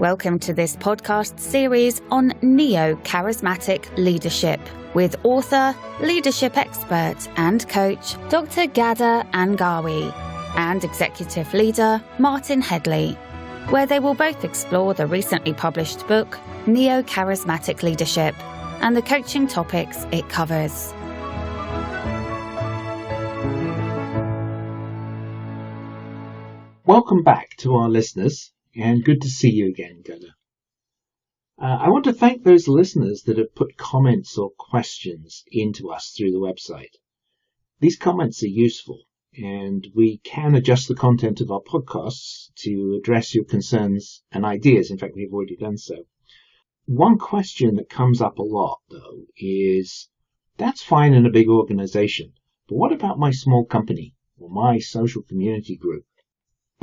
Welcome to this podcast series on Neocharismatic Leadership with author, leadership expert and coach Dr. Gada Angawi and executive leader Martin Headley, where they will both explore the recently published book Neocharismatic Leadership and the coaching topics it covers. Welcome back to our listeners, and good to see you again, Gada. I want to thank those listeners that have put comments or questions into us through the website. These comments are useful, and we can adjust the content of our podcasts to address your concerns and ideas. In fact, we've already done so. One question that comes up a lot, though, is, that's fine in a big organization, but what about my small company or my social community group?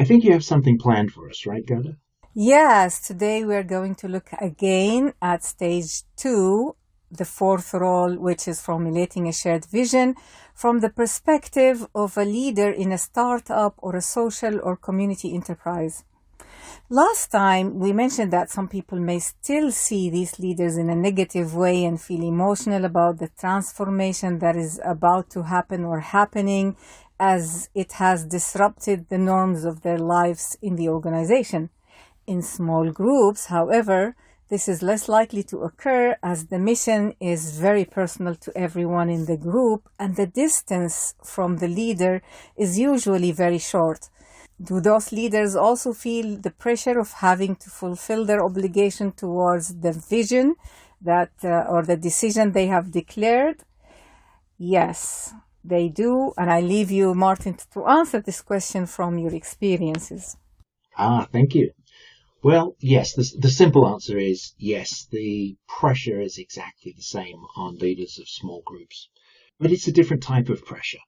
I think you have something planned for us, right, Gada? Yes, today we're going to look again at stage 2, the fourth role, which is formulating a shared vision from the perspective of a leader in a startup or a social or community enterprise. Last time, we mentioned that some people may still see these leaders in a negative way and feel emotional about the transformation that is about to happen or happening, as it has disrupted the norms of their lives in the organization. In small groups, however, this is less likely to occur as the mission is very personal to everyone in the group and the distance from the leader is usually very short. Do those leaders also feel the pressure of having to fulfill their obligation towards the vision or the decision they have declared? Yes, they do. And I leave you, Martin, to answer this question from your experiences. Thank you. Well, yes, the simple answer is yes, the pressure is exactly the same on leaders of small groups. But it's a different type of pressure.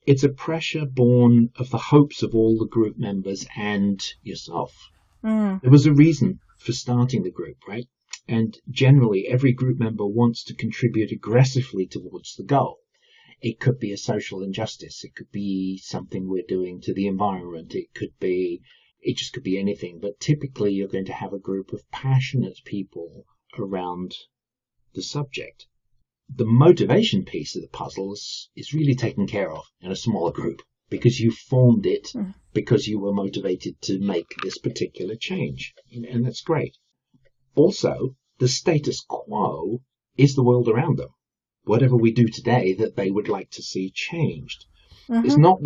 It's a pressure born of the hopes of all the group members and yourself. There was a reason for starting the group, right? And generally, every group member wants to contribute aggressively towards the goal. It could be a social injustice. It could be something we're doing to the environment. It just could be anything. But typically, you're going to have a group of passionate people around the subject. The motivation piece of the puzzle is really taken care of in a smaller group because you formed it because you were motivated to make this particular change. And that's great. Also, the status quo is the world around them. Whatever we do today that they would like to see changed. It's not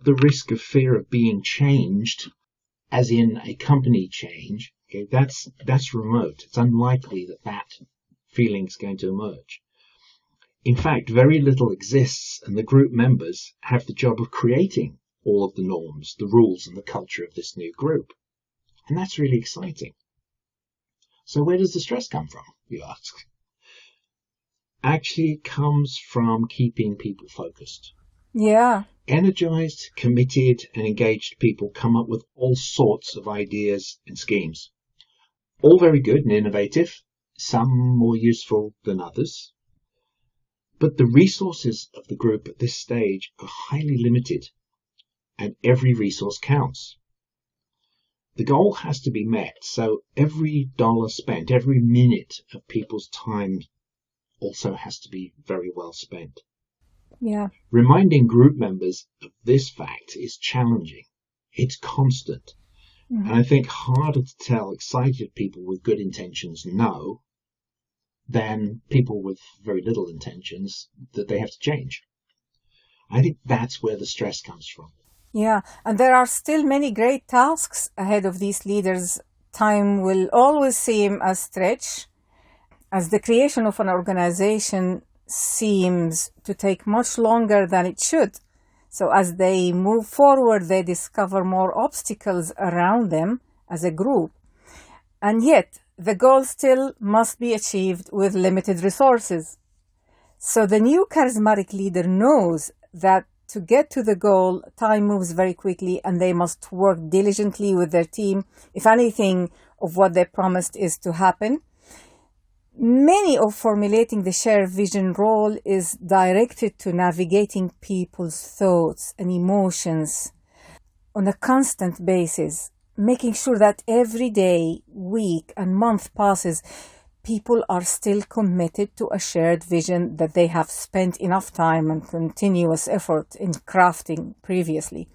the risk of fear of being changed, as in a company change. Okay, that's remote. It's unlikely that feeling is going to emerge. In fact, very little exists, and the group members have the job of creating all of the norms, the rules, and the culture of this new group. And that's really exciting. So where does the stress come from, you ask? Actually, it comes from keeping people focused. Yeah. Energized, committed, and engaged people come up with all sorts of ideas and schemes. All very good and innovative, some more useful than others. But the resources of the group at this stage are highly limited, and every resource counts. The goal has to be met, so every dollar spent, every minute of people's time also has to be very well spent. Yeah. Reminding group members of this fact is challenging. It's constant. And I think harder to tell excited people with good intentions no than people with very little intentions that they have to change. I think that's where the stress comes from. Yeah, and there are still many great tasks ahead of these leaders. Time will always seem a stretch, as the creation of an organization seems to take much longer than it should. So as they move forward, they discover more obstacles around them as a group. And yet, the goal still must be achieved with limited resources. So the new charismatic leader knows that to get to the goal, time moves very quickly and they must work diligently with their team if anything of what they promised is to happen. Many of formulating the shared vision role is directed to navigating people's thoughts and emotions on a constant basis making sure that every day, week, and month passes, people are still committed to a shared vision that they have spent enough time and continuous effort in crafting previously,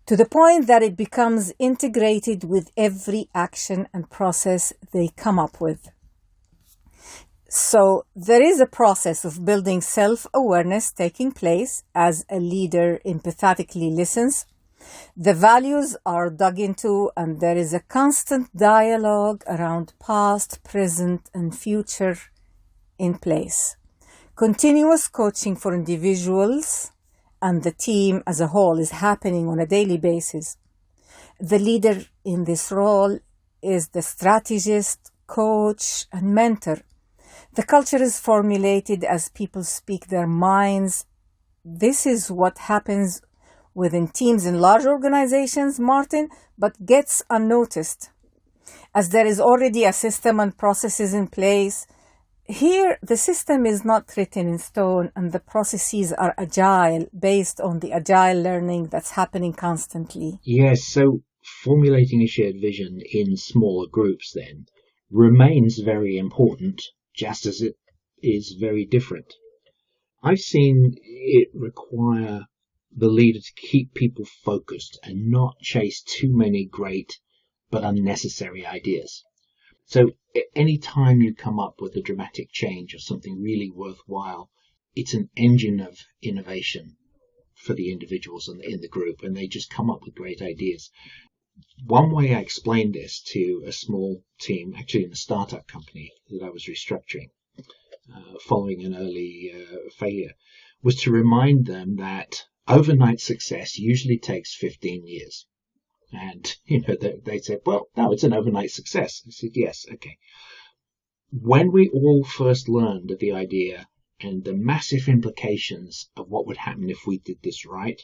to the point that it becomes integrated with every action and process they come up with. So there is a process of building self-awareness taking place as a leader empathetically listens. The values are dug into, and there is a constant dialogue around past, present, and future in place. Continuous coaching for individuals and the team as a whole is happening on a daily basis. The leader in this role is the strategist, coach, and mentor. The culture is formulated as people speak their minds. This is what happens within teams in large organizations, Martin, but gets unnoticed, as there is already a system and processes in place. Here, the system is not written in stone, and the processes are agile, based on the agile learning that's happening constantly. Yes, so formulating a shared vision in smaller groups then remains very important, just as it is very different. I've seen it require the leader to keep people focused and not chase too many great but unnecessary ideas. So any time you come up with a dramatic change or something really worthwhile, it's an engine of innovation for the individuals in the group, and they just come up with great ideas. One way I explained this to a small team, actually in a startup company that I was restructuring, following an early failure, was to remind them that overnight success usually takes 15 years. And, they said, well, no, it's an overnight success. I said, yes, okay. When we all first learned of the idea and the massive implications of what would happen if we did this right,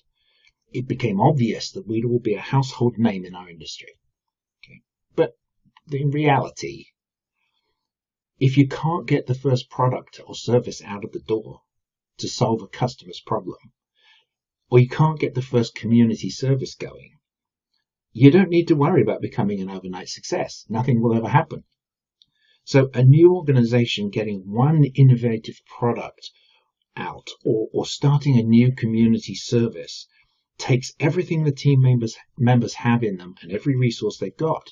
it became obvious that we'd all be a household name in our industry. Okay. But in reality, if you can't get the first product or service out of the door to solve a customer's problem, or you can't get the first community service going, you don't need to worry about becoming an overnight success. Nothing will ever happen. So a new organization getting one innovative product out or starting a new community service takes everything the team members have in them and every resource they've got.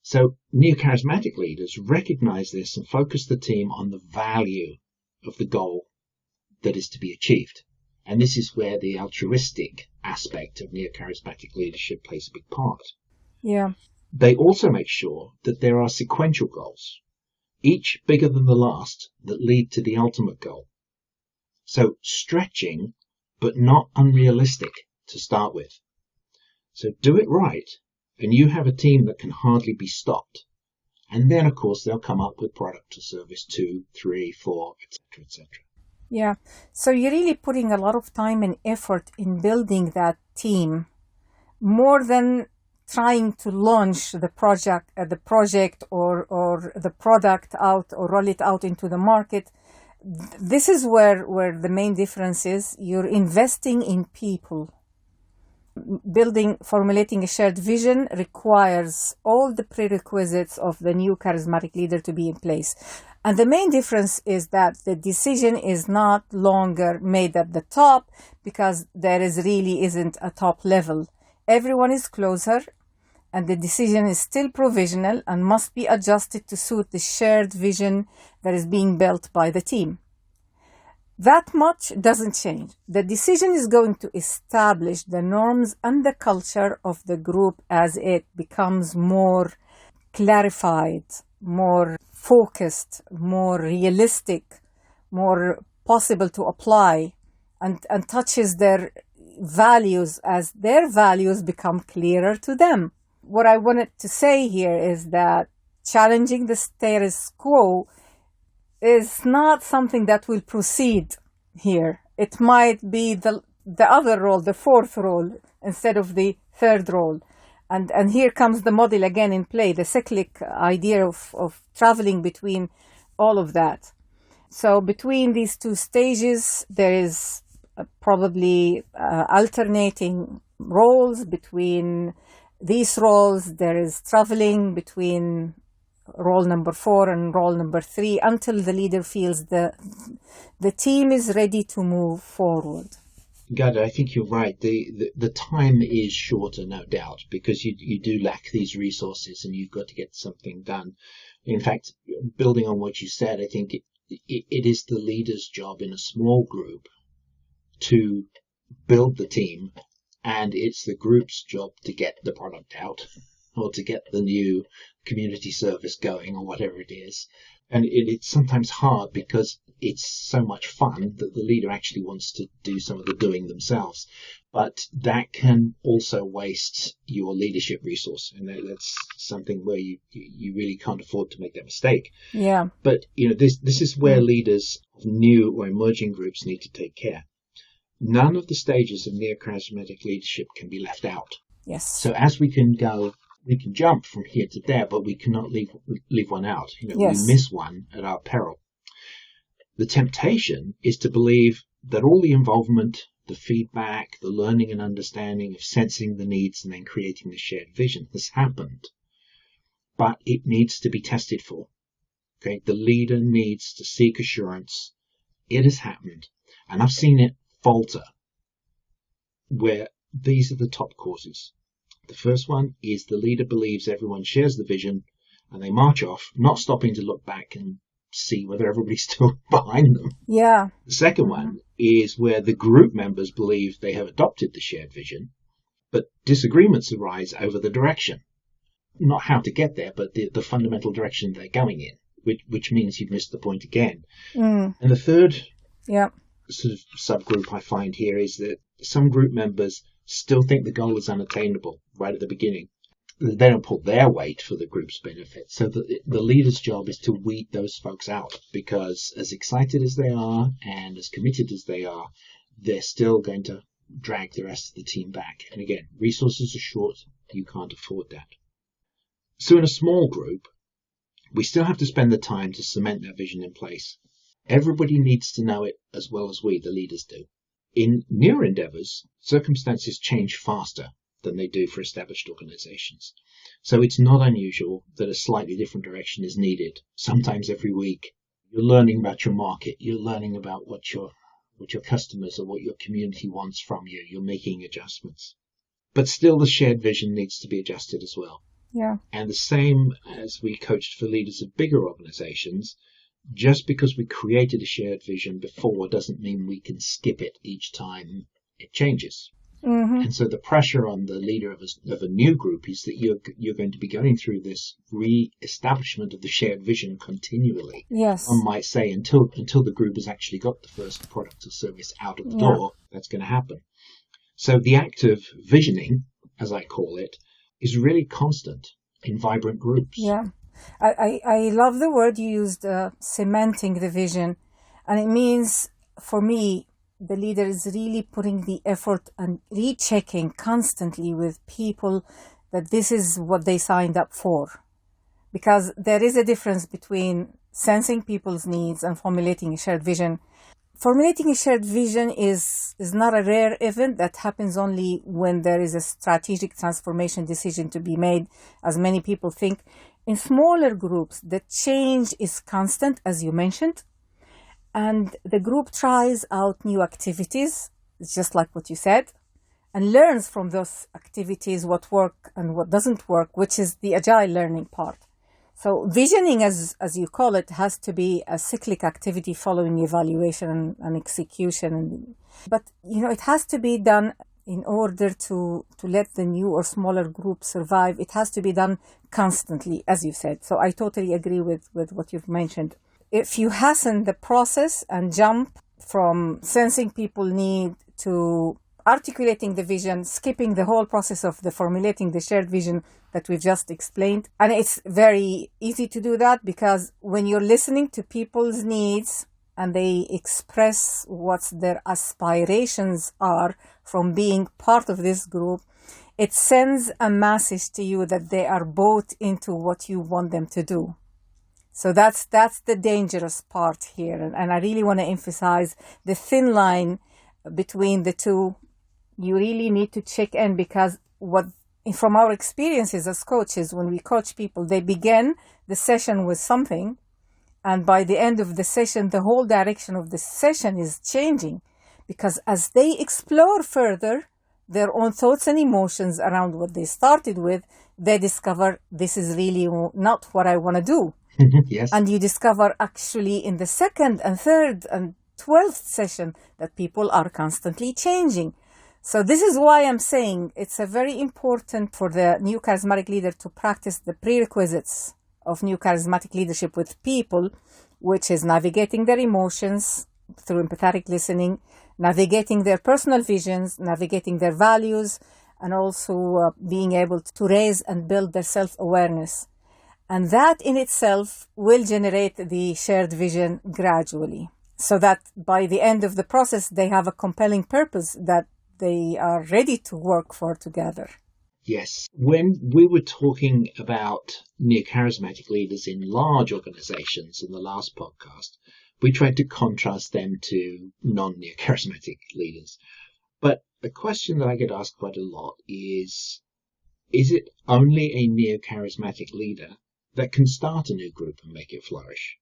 So Neocharismatic leaders recognize this and focus the team on the value of the goal that is to be achieved. And this is where the altruistic aspect of Neocharismatic leadership plays a big part. Yeah. They also make sure that there are sequential goals, each bigger than the last, that lead to the ultimate goal. So stretching, but not unrealistic to start with. So do it right, and you have a team that can hardly be stopped. And then, of course, they'll come up with product or service 2, 3, 4, etc., etc. Yeah. So you're really putting a lot of time and effort in building that team, more than trying to launch the project or the product out or roll it out into the market. This is where the main difference is. You're investing in people. Formulating a shared vision requires all the prerequisites of the new charismatic leader to be in place. And the main difference is that the decision is not longer made at the top, because there really isn't a top level. Everyone is closer, and the decision is still provisional and must be adjusted to suit the shared vision that is being built by the team. That much doesn't change. The decision is going to establish the norms and the culture of the group as it becomes more clarified, more focused, more realistic, more possible to apply, and touches their values as their values become clearer to them. What I wanted to say here is that challenging the status quo is not something that will proceed here. It might be the other role, the fourth role, instead of the third role. And here comes the model again in play, the cyclic idea of traveling between all of that. So between these two stages, there is probably alternating roles between these roles, there is traveling between role number 4 and role number 3 until the leader feels the team is ready to move forward. Gada, I think you're right. The time is shorter, no doubt, because you do lack these resources and you've got to get something done. In fact, building on what you said, I think it is the leader's job in a small group to build the team, and it's the group's job to get the product out or to get the new community service going or whatever it is. And it's sometimes hard because it's so much fun that the leader actually wants to do some of the doing themselves. But that can also waste your leadership resource. And that's something where you really can't afford to make that mistake. Yeah. But, this is where leaders of new or emerging groups need to take care. None of the stages of Neocharismatic leadership can be left out. Yes. So as we can jump from here to there, but we cannot leave one out. Yes. We miss one at our peril. The temptation is to believe that all the involvement, the feedback, the learning and understanding of sensing the needs and then creating the shared vision has happened. But it needs to be tested for. Okay, the leader needs to seek assurance. It has happened. And I've seen it falter where these are the top causes. The first one is the leader believes everyone shares the vision and they march off, not stopping to look back and see whether everybody's still behind them. Yeah. The second one is where the group members believe they have adopted the shared vision, but disagreements arise over the direction. Not how to get there, but the fundamental direction they're going in, which means you've missed the point again. And the third sort of subgroup I find here is that some group members still think the goal is unattainable right at the beginning. They don't pull their weight for the group's benefit. So the leader's job is to weed those folks out, because as excited as they are and as committed as they are, they're still going to drag the rest of the team back. And again, resources are short. You can't afford that. So in a small group, we still have to spend the time to cement that vision in place. Everybody needs to know it as well as we, the leaders, do. In newer endeavors, circumstances change faster than they do for established organizations. So it's not unusual that a slightly different direction is needed. Sometimes every week, you're learning about your market. You're learning about what your customers or what your community wants from you. You're making adjustments. But still, the shared vision needs to be adjusted as well. Yeah. And the same as we coached for leaders of bigger organizations, just because we created a shared vision before doesn't mean we can skip it each time it changes. And so the pressure on the leader of a new group is that you're going to be going through this re-establishment of the shared vision continually. Yes. One might say until the group has actually got the first product or service out of the door, that's going to happen. So the act of visioning, as I call it, is really constant in vibrant groups. Yeah. I love the word you used, cementing the vision. And it means, for me, the leader is really putting the effort and rechecking constantly with people that this is what they signed up for. Because there is a difference between sensing people's needs and formulating a shared vision. Formulating a shared vision is not a rare event that happens only when there is a strategic transformation decision to be made, as many people think. In smaller groups, the change is constant, as you mentioned, and the group tries out new activities, just like what you said, and learns from those activities what works and what doesn't work, which is the agile learning part. So visioning, as you call it, has to be a cyclic activity following evaluation and execution. But, it has to be done in order to let the new or smaller group survive. It has to be done constantly, as you said. So I totally agree with what you've mentioned. If you hasten the process and jump from sensing people need to articulating the vision, skipping the whole process of the formulating the shared vision that we've just explained. And it's very easy to do that because when you're listening to people's needs and they express what their aspirations are from being part of this group, it sends a message to you that they are bought into what you want them to do. So that's the dangerous part here. And I really want to emphasize the thin line between the two. You really need to check in because what from our experiences as coaches, when we coach people, they begin the session with something, and by the end of the session, the whole direction of the session is changing, because as they explore further their own thoughts and emotions around what they started with, they discover this is really not what I want to do. Yes. And you discover actually in the second and third and 12th session that people are constantly changing. So this is why I'm saying it's a very important for the new charismatic leader to practice the prerequisites of new charismatic leadership with people, which is navigating their emotions through empathetic listening, navigating their personal visions, navigating their values, and also being able to raise and build their self-awareness. And that in itself will generate the shared vision gradually, so that by the end of the process, they have a compelling purpose that they are ready to work for together. Yes. When we were talking about neocharismatic leaders in large organizations in the last podcast, we tried to contrast them to non-neocharismatic leaders. But a question that I get asked quite a lot is it only a neocharismatic leader that can start a new group and make it flourish?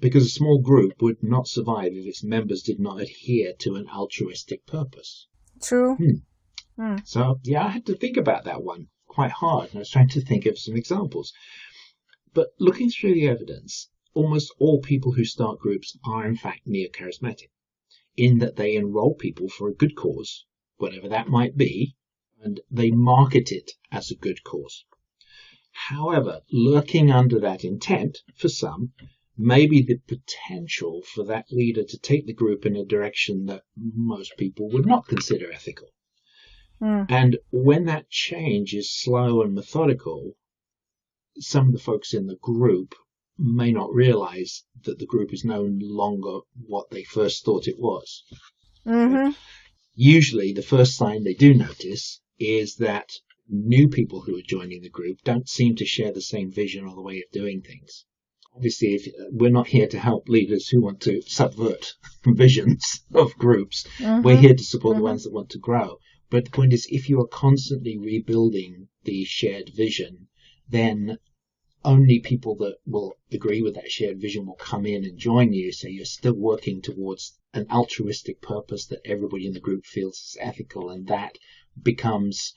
Because a small group would not survive if its members did not adhere to an altruistic purpose. True. So, I had to think about that one quite hard. And I was trying to think of some examples. But looking through the evidence, almost all people who start groups are in fact neocharismatic, in that they enroll people for a good cause, whatever that might be, and they market it as a good cause. However, lurking under that intent, for some, may be the potential for that leader to take the group in a direction that most people would not consider ethical. And when that change is slow and methodical, some of the folks in the group may not realize that the group is no longer what they first thought it was. Usually, the first sign they do notice is that new people who are joining the group don't seem to share the same vision or the way of doing things. Obviously, we're not here to help leaders who want to subvert visions of groups. We're here to support the ones that want to grow. But the point is, if you are constantly rebuilding the shared vision, then only people that will agree with that shared vision will come in and join you. So you're still working towards an altruistic purpose that everybody in the group feels is ethical. And that becomes,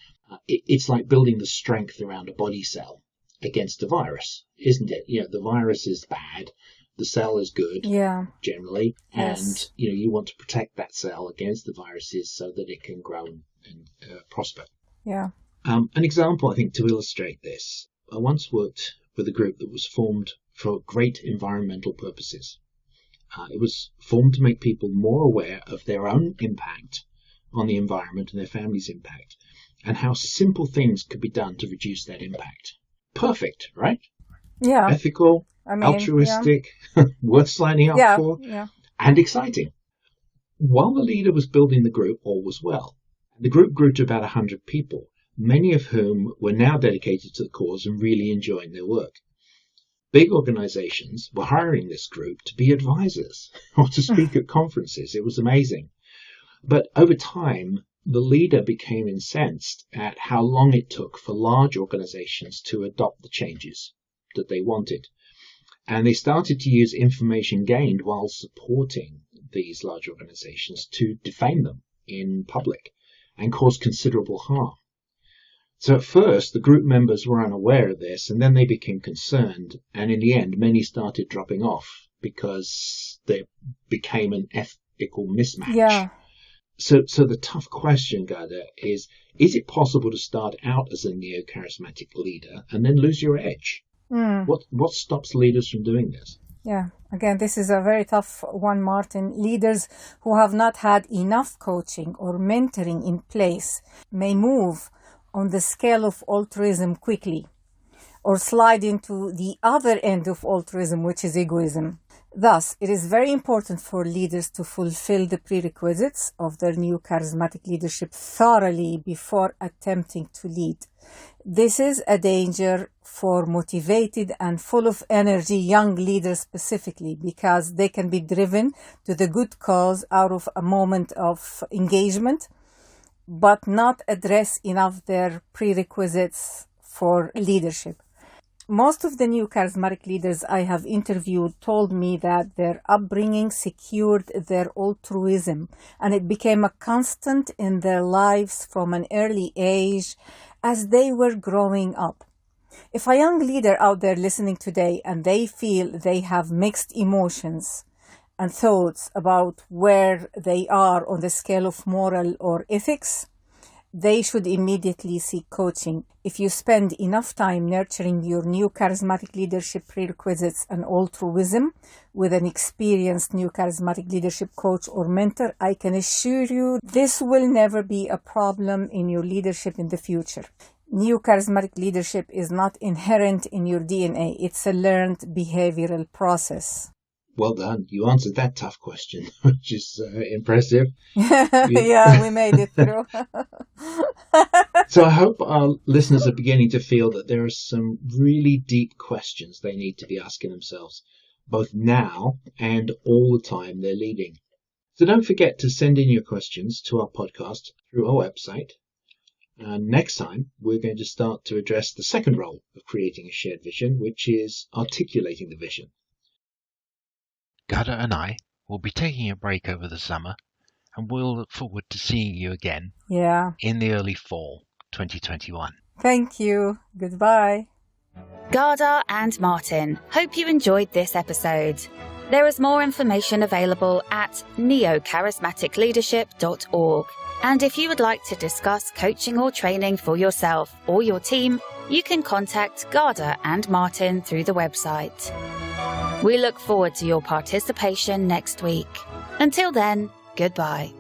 it's like building the strength around a body cell against a virus, isn't it? The virus is bad. The cell is good, generally. Yes. And, you want to protect that cell against the viruses so that it can grow and prosper. Yeah. An example, I think, to illustrate this. I once worked with a group that was formed for great environmental purposes. It was formed to make people more aware of their own impact on the environment and their family's impact, and how simple things could be done to reduce that impact. Perfect, right? Yeah. Ethical, altruistic, worth signing up for, and exciting. While the leader was building the group, all was well. The group grew to about 100 people, many of whom were now dedicated to the cause and really enjoying their work. Big organizations were hiring this group to be advisors or to speak at conferences. It was amazing. But over time, the leader became incensed at how long it took for large organizations to adopt the changes that they wanted. And they started to use information gained while supporting these large organizations to defame them in public and cause considerable harm. So at first, the group members were unaware of this, and then they became concerned. And in the end, many started dropping off because there became an ethical mismatch. Yeah. So the tough question, Gada, is it possible to start out as a neo-charismatic leader and then lose your edge? What stops leaders from doing this? Yeah, again, this is a very tough one, Martin. Leaders who have not had enough coaching or mentoring in place may move on the scale of altruism quickly, or slide into the other end of altruism, which is egoism. Thus, it is very important for leaders to fulfill the prerequisites of their new charismatic leadership thoroughly before attempting to lead. This is a danger for motivated and full of energy young leaders specifically, because they can be driven to the good cause out of a moment of engagement but not address enough their prerequisites for leadership. Most of the new charismatic leaders I have interviewed told me that their upbringing secured their altruism, and it became a constant in their lives from an early age as they were growing up. If a young leader out there listening today and they feel they have mixed emotions and thoughts about where they are on the scale of moral or ethics, they should immediately seek coaching. If you spend enough time nurturing your new charismatic leadership prerequisites and altruism with an experienced new charismatic leadership coach or mentor, I can assure you this will never be a problem in your leadership in the future. New charismatic leadership is not inherent in your DNA. It's a learned behavioral process. Well done. You answered that tough question, which is impressive. Yeah, we made it through. So I hope our listeners are beginning to feel that there are some really deep questions they need to be asking themselves, both now and all the time they're leading. So don't forget to send in your questions to our podcast through our website. And next time, we're going to start to address the second role of creating a shared vision, which is articulating the vision. Gada and I will be taking a break over the summer, and we'll look forward to seeing you again in the early fall 2021. Thank you. Goodbye. Gada and Martin, hope you enjoyed this episode. There is more information available at neocharismaticleadership.org. And if you would like to discuss coaching or training for yourself or your team, you can contact Gada and Martin through the website. We look forward to your participation next week. Until then, goodbye.